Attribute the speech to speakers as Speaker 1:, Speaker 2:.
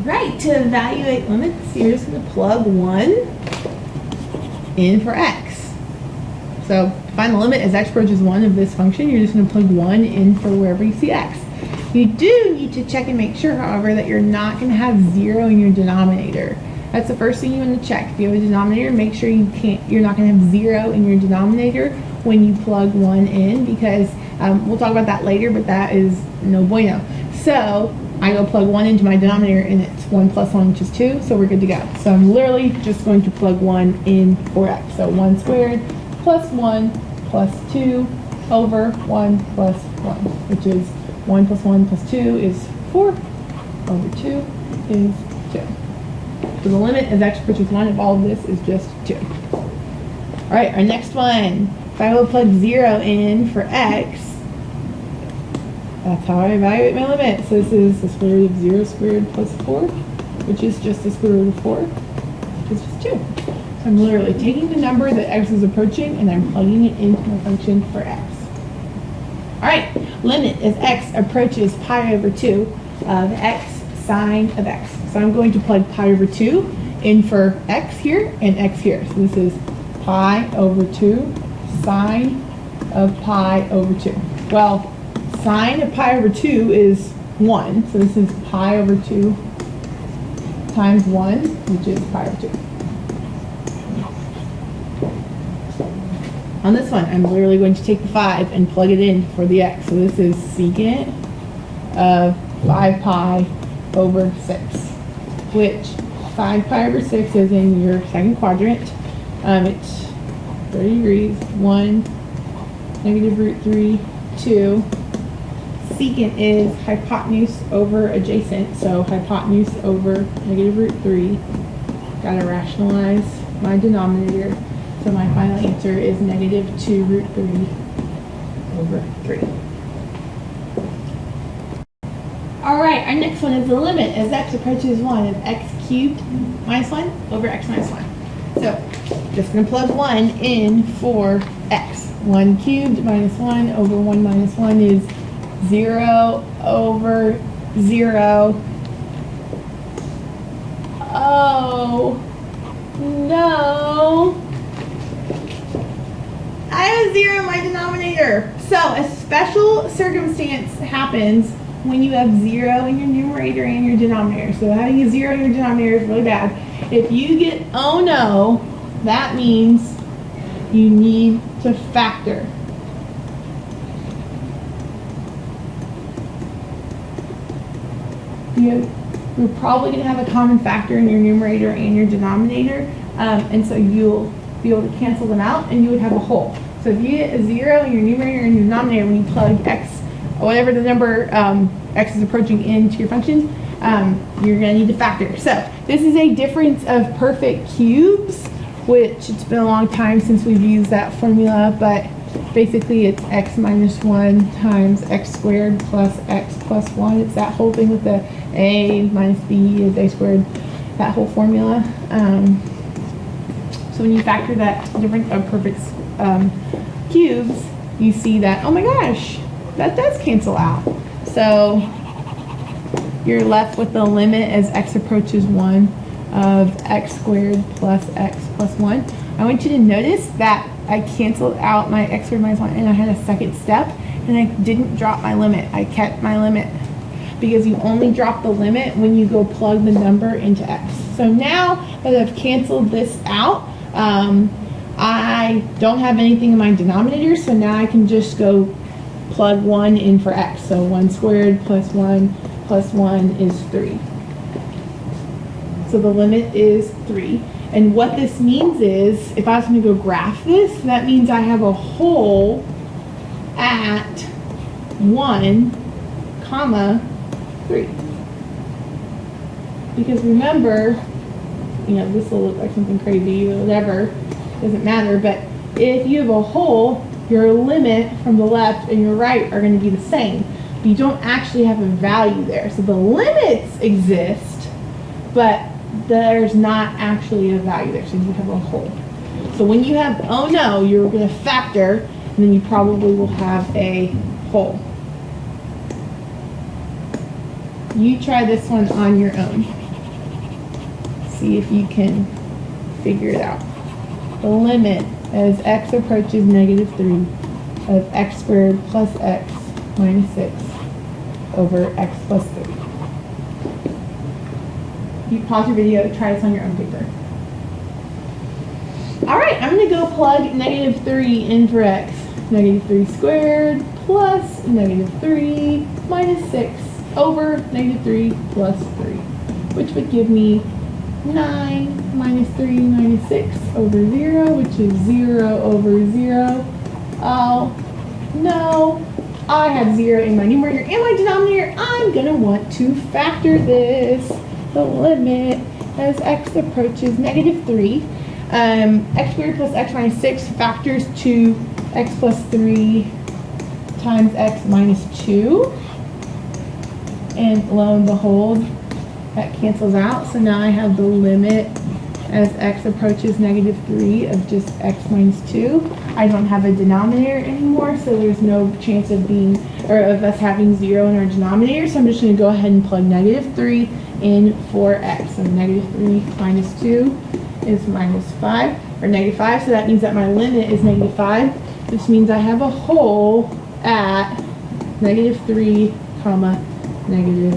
Speaker 1: Right, to evaluate limits, you're just going to plug 1 in for x. So to find the limit as x approaches 1 of this function, you're just going to plug 1 in for wherever you see x. You do need to check and make sure, however, that you're not going to have 0 in your denominator. That's the first thing you want to check. If you have a denominator, make sure you're not going to have 0 in your denominator when you plug 1 in, because we'll talk about that later, but that is no bueno. So I go plug 1 into my denominator, and it's 1 plus 1, which is 2, so we're good to go. So I'm literally just going to plug 1 in for x. So 1 squared plus 1 plus 2 over 1 plus 1, which is 1 plus 1 plus 2 is 4 over 2 is 2. So the limit as x approaches 1 of all of this is just 2. All right, our next one. If I will plug 0 in for x, that's how I evaluate my limit. So this is the square root of 0 squared plus 4, which is just the square root of 4, which is just 2. So I'm literally taking the number that x is approaching and I'm plugging it into my function for x. All right, limit as x approaches pi over 2 of x sine of x. So I'm going to plug pi over 2 in for x here and x here. So this is pi over 2 sine of pi over 2. Well, sine of pi over 2 is 1, so this is pi over 2 times 1, which is pi over 2. On this one, I'm literally going to take the 5 and plug it in for the x. So this is secant of 5 pi over 6, which 5 pi over 6 is in your second quadrant. It's 30 degrees, 1, negative root 3, 2. Secant is hypotenuse over adjacent, so hypotenuse over negative root 3. Gotta rationalize my denominator, so my final answer is negative 2 root 3 over 3. Alright, our next one is the limit as x approaches 1 of x cubed minus 1 over x minus 1. So, just going to plug 1 in for x. 1 cubed minus 1 over 1 minus 1 is 0 over 0. Oh, no. I have a 0 in my denominator. So a special circumstance happens when you have 0 in your numerator and your denominator. So having a 0 in your denominator is really bad. If you get oh no, that means you need to factor. You're probably going to have a common factor in your numerator and your denominator, and so you'll be able to cancel them out and you would have a whole. So if you get a 0 in your numerator and your denominator when you plug x, or whatever the number x is approaching into your functions, you're going to need to factor. So this is a difference of perfect cubes, which it's been a long time since we've used that formula, but basically it's x minus 1 times x squared plus x plus 1. It's that whole thing with the a minus b is a squared, that whole formula. So when you factor that difference of perfect cubes, you see that, oh my gosh, that does cancel out. So you're left with the limit as x approaches 1 of x squared plus x plus 1. I want you to notice that I canceled out my x squared minus 1 and I had a second step and I didn't drop my limit. I kept my limit because you only drop the limit when you go plug the number into x. So now that I've canceled this out, I don't have anything in my denominator, so now I can just go plug 1 in for x. So 1 squared plus 1 is 3. So the limit is 3. And what this means is, if I was going to go graph this, that means I have a hole at 1, comma, 3. Because remember, this will look like something crazy or whatever, doesn't matter, but if you have a hole, your limit from the left and your right are going to be the same. But you don't actually have a value there. So the limits exist, but there's not actually a value there, so you have a hole. So when you have oh no, you're going to factor, and then you probably will have a hole. You try this one on your own. see if you can figure it out. The limit as x approaches negative 3 of x squared plus x minus 6 over x plus 3. You pause your video, try this on your own paper. Alright, I'm going to go plug negative 3 in for x. Negative 3 squared plus negative 3 minus 6 over negative 3 plus 3, which would give me 9 minus 3 minus 6 over 0, which is 0 over 0. Oh, no. I have 0 in my numerator and my denominator. I'm going to want to factor this. The limit as x approaches negative 3. X squared plus x minus 6 factors to x plus 3 times x minus 2. And lo and behold, that cancels out. So now I have the limit as x approaches negative 3 of just x minus 2. I don't have a denominator anymore, so there's no chance of us having 0 in our denominator. So I'm just going to go ahead and plug negative 3 in for x. So negative 3 minus 2 is minus 5, or negative 5. So that means that my limit is negative 5, which means I have a hole at negative 3, comma, negative